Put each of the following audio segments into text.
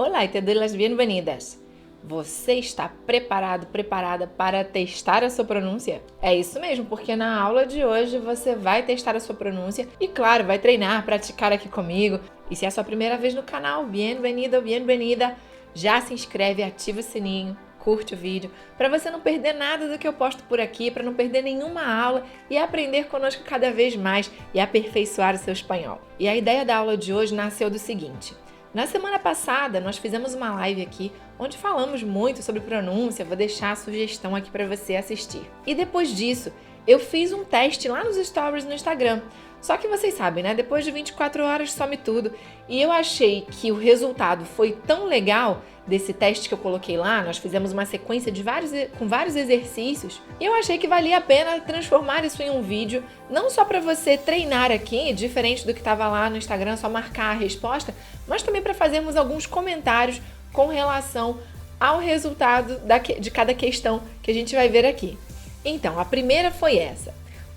Olá e te doy las bienvenidas. Você está preparado, preparada para testar a sua pronúncia? É isso mesmo, porque na aula de hoje você vai testar a sua pronúncia e, claro, vai treinar, praticar aqui comigo. E se é a sua primeira vez no canal, bienvenido ou bienvenida, já se inscreve, ativa o sininho, curte o vídeo, para você não perder nada do que eu posto por aqui, para não perder nenhuma aula e aprender conosco cada vez mais e aperfeiçoar o seu espanhol. E a ideia da aula de hoje nasceu do seguinte: na semana passada nós fizemos uma live aqui onde falamos muito sobre pronúncia, vou deixar a sugestão aqui para você assistir. E depois disso, eu fiz um teste lá nos stories no Instagram. Só que vocês sabem, né? Depois de 24 horas some tudo. E eu achei que o resultado foi tão legal desse teste que eu coloquei lá, nós fizemos uma sequência de vários exercícios, e eu achei que valia a pena transformar isso em um vídeo, não só para você treinar aqui, diferente do que estava lá no Instagram, só marcar a resposta, mas também para fazermos alguns comentários com relação ao resultado de cada questão que a gente vai ver aqui. Então, a primeira foi essa.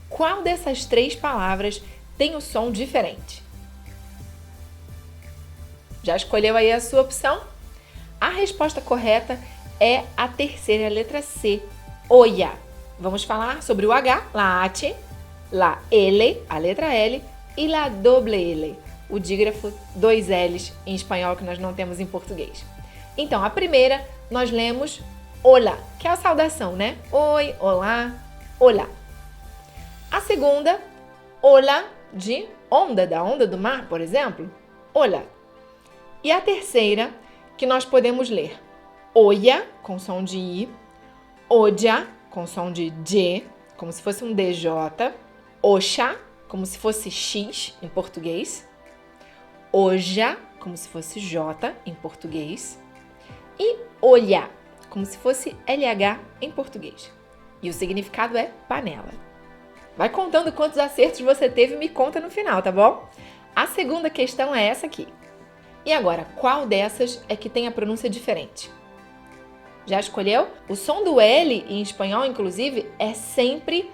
Qual dessas três palavras tem o som diferente? Já escolheu aí a sua opção? A resposta correta é a terceira, a letra C, olla. Vamos falar sobre o H, la H, la L, a letra L, e la doble L, o dígrafo, dois L's em espanhol que nós não temos em português. Então, a primeira, nós lemos hola, que é a saudação, né? Oi, olá, olá. A segunda, hola, de onda, da onda do mar, por exemplo, hola. E a terceira, que nós podemos ler olla, com som de I, olla, com som de J, como se fosse um DJ, oxa, como se fosse X em português, oja, como se fosse J em português, e olhar, como se fosse LH em português. E o significado é panela. Vai contando quantos acertos você teve e me conta no final, tá bom? A segunda questão é essa aqui. E agora, qual dessas é que tem a pronúncia diferente? Já escolheu? O som do L em espanhol, inclusive, é sempre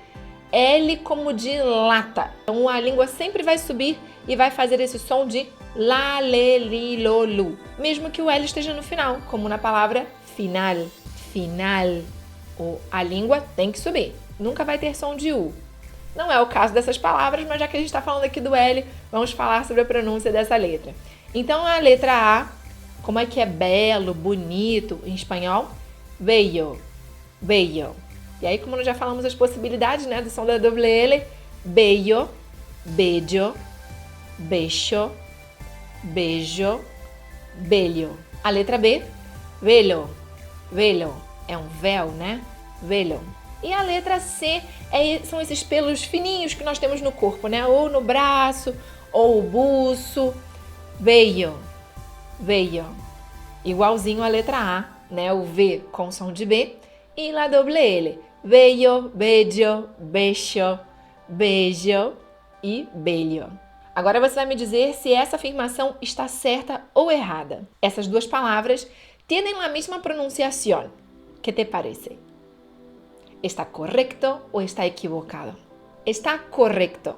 L como de lata. Então a língua sempre vai subir e vai fazer esse som de la, le, li, lo, lu. Mesmo que o L esteja no final, como na palavra final. Final. A língua tem que subir. Nunca vai ter som de U. Não é o caso dessas palavras, mas já que a gente está falando aqui do L, vamos falar sobre a pronúncia dessa letra. Então, a letra A, como é que é belo, bonito em espanhol? Bello, bello. E aí, como nós já falamos as possibilidades, né, do som da doble L, bello, bello, becho, beijo, bello. A letra B, velo, velo, é um véu, né? Velo. E a letra C são esses pelos fininhos que nós temos no corpo, né? Ou no braço, ou o buço. Velho, velho. Igualzinho a letra A, né? O V com som de B. E la doble L. Velho, bello, becho, beijo e bello. Agora você vai me dizer se essa afirmação está certa ou errada. Essas duas palavras têm a mesma pronunciação. ¿Qué te parece? ¿Está correcto ou está equivocado? Está correcto.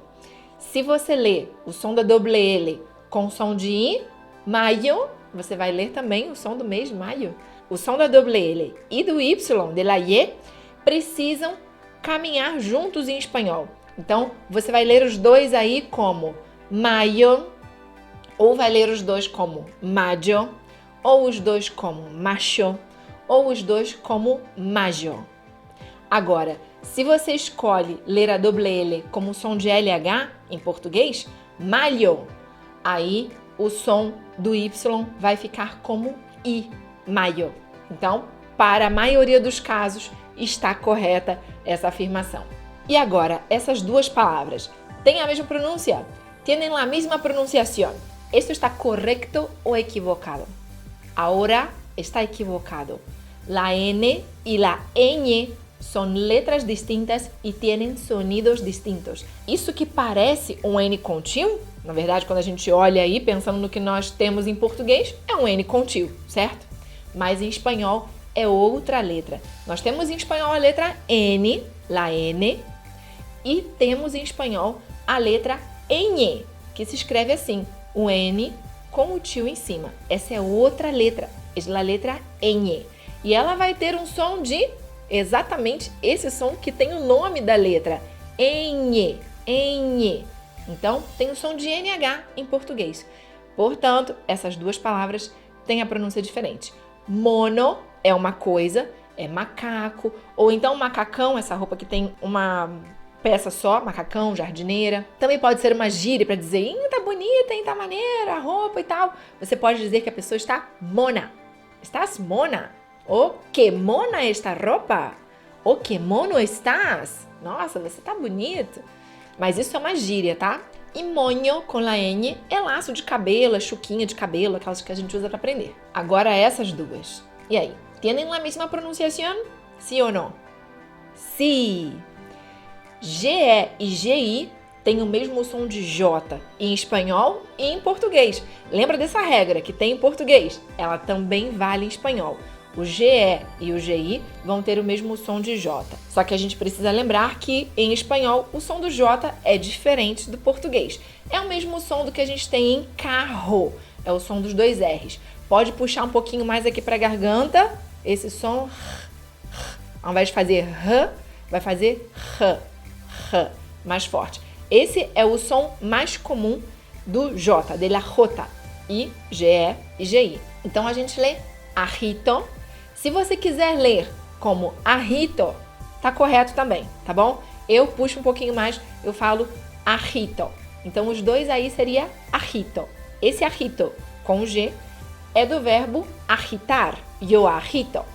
Se você lê o som da doble L com som de I, maio, você vai ler também o som do mês de maio. O som da doble L e do Y, de la Y, precisam caminhar juntos em espanhol. Então, você vai ler os dois aí como maio, ou vai ler os dois como mayo, ou os dois como macho, ou os dois como mayo. Agora, se você escolhe ler a doble L como som de LH em português, malho, aí o som do Y vai ficar como I, maio. Então, para a maioria dos casos, está correta essa afirmação. E agora, essas duas palavras têm a mesma pronúncia? Têm a mesma pronunciação? Isso está correto ou equivocado? Agora está equivocado. La N e la Ñ são letras distintas e têm sonidos distintos. Isso que parece um N com tio, na verdade, quando a gente olha aí, pensando no que nós temos em português, é um N com tio, certo? Mas em espanhol é outra letra. Nós temos em espanhol a letra N, la N, e temos em espanhol a letra Ñ, que se escreve assim, o N com o tio em cima. Essa é outra letra, é a letra ñ. E ela vai ter um som de exatamente esse som que tem o nome da letra, ñ, ñ. Então, tem o som de NH em português. Portanto, essas duas palavras têm a pronúncia diferente. Mono é uma coisa, é macaco, ou então macacão, essa roupa que tem uma peça só, macacão, jardineira. Também pode ser uma gíria para dizer, tá bonita, tá maneira a roupa e tal. Você pode dizer que a pessoa está mona. Estás mona? Oh, que mona esta roupa? Oh, que mono estás? Nossa, você tá bonito. Mas isso é uma gíria, tá? E moño com la ñ é laço de cabelo, é chuquinha de cabelo, aquelas que a gente usa para prender. Agora essas duas. E aí? Tienen la misma pronunciación? Sí ou não? Sí. GE e GI têm o mesmo som de J em espanhol e em português. Lembra dessa regra que tem em português? Ela também vale em espanhol. O GE e o GI vão ter o mesmo som de J. Só que a gente precisa lembrar que, em espanhol, o som do J é diferente do português. É o mesmo som do que a gente tem em carro. É o som dos dois R's. Pode puxar um pouquinho mais aqui para a garganta. Esse som, ao invés de fazer R, vai fazer R. R, mais forte. Esse é o som mais comum do J, de la J. I, GE e GI. Então, a gente lê ajito. Se você quiser ler como ajito, tá correto também, tá bom? Eu puxo um pouquinho mais, eu falo ajito. Então, os dois aí seria ajito. Esse ajito com G é do verbo agitar, yo agito.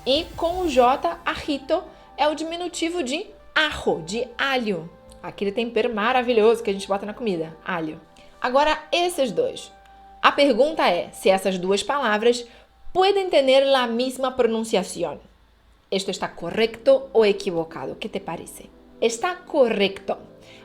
E com o J, ajito, é o diminutivo de ajo, de alho. Aquele tempero maravilhoso que a gente bota na comida, alho. Agora, esses dois. A pergunta é se essas duas palavras pueden tener la misma pronunciación. ¿Esto está correcto o equivocado? ¿Qué te parece? Está correcto.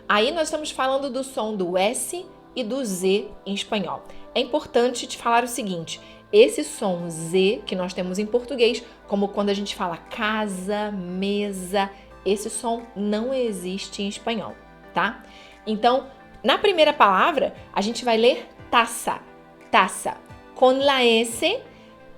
Aí nós estamos falando do som do S e do Z em espanhol. É importante te falar o seguinte, esse som Z que nós temos em português, como quando a gente fala casa, mesa, esse som não existe em espanhol, tá? Então, na primeira palavra, a gente vai ler taça, taça. Com la S,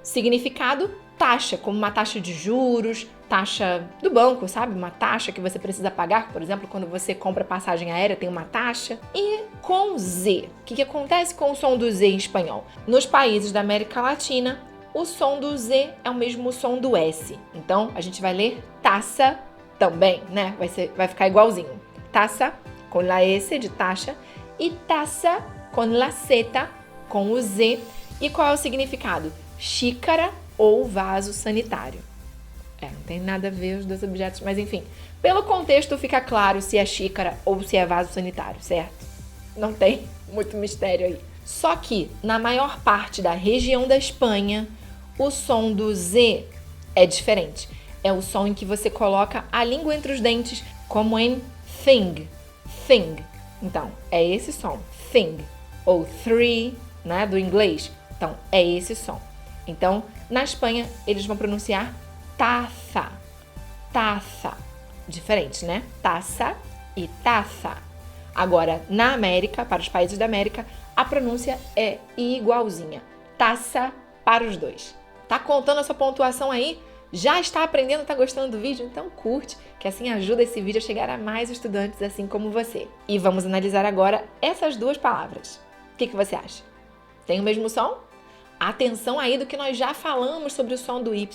significado taxa, como uma taxa de juros, taxa do banco, sabe? Uma taxa que você precisa pagar, por exemplo, quando você compra passagem aérea, tem uma taxa. E com Z, o que acontece com o som do Z em espanhol? Nos países da América Latina, o som do Z é o mesmo som do S. Então, a gente vai ler taça também, né? Vai ficar igualzinho. Taça com la S de taxa e taça com la Z, com o Z. E qual é o significado? Xícara ou vaso sanitário. Não tem nada a ver os dois objetos, mas enfim. Pelo contexto fica claro se é xícara ou se é vaso sanitário, certo? Não tem muito mistério aí. Só que, na maior parte da região da Espanha, o som do Z é diferente. É o som em que você coloca a língua entre os dentes, como em thing, thing. Então, é esse som, thing. Ou three, né, do inglês. Então, é esse som. Então, na Espanha, eles vão pronunciar taça, taça. Diferente, né? Taça e taça. Agora, na América, para os países da América, a pronúncia é igualzinha. Taça para os dois. Tá contando a sua pontuação aí? Já está aprendendo, tá gostando do vídeo? Então curte, que assim ajuda esse vídeo a chegar a mais estudantes assim como você. E vamos analisar agora essas duas palavras. O que você acha? Tem o mesmo som? Atenção aí do que nós já falamos sobre o som do Y,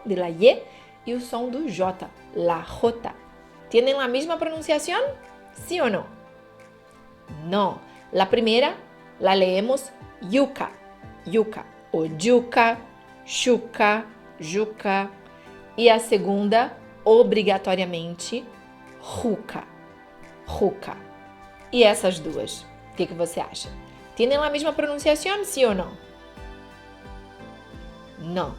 de la Y, e o som do J, la J. Tienen la misma pronunciación? ¿Sí o no? No. La primera la leemos yuca, yuca, o yuca, chuca, juca. E a segunda, obrigatoriamente, juca, juca. E essas duas, o que você acha? Tienen la misma pronunciación, ¿sí o no? Não,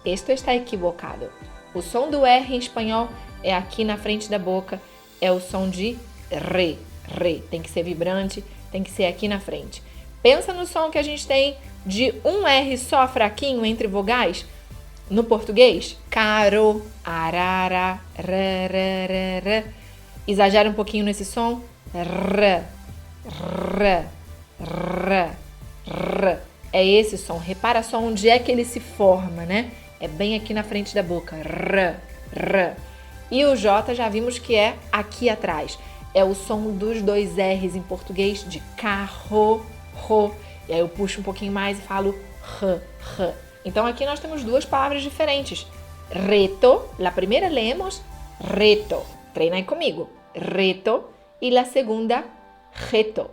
esto está equivocado. O som do R em espanhol é aqui na frente da boca, é o som de re, re. Tem que ser vibrante, tem que ser aqui na frente. Pensa no som que a gente tem de um R só fraquinho entre vogais no português. Caro, arara, rararara. Exagera um pouquinho nesse som. R, r, r, r. é esse som. Repara só onde é que ele se forma, né? É bem aqui na frente da boca. R, R. E o J já vimos que é aqui atrás. É o som dos dois R's em português de carro, ro. E aí eu puxo um pouquinho mais e falo r, r. Então aqui nós temos duas palavras diferentes. Reto, la primera leemos reto. Treina aí comigo. Reto. E la segunda, reto.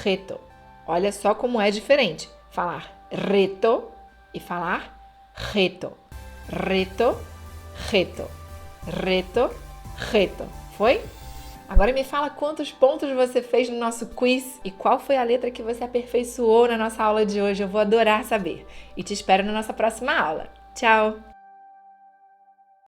Reto. Olha só como é diferente. Falar reto e falar reto. Reto, reto. Reto, reto. Foi? Agora me fala quantos pontos você fez no nosso quiz e qual foi a letra que você aperfeiçoou na nossa aula de hoje. Eu vou adorar saber. E te espero na nossa próxima aula. Tchau!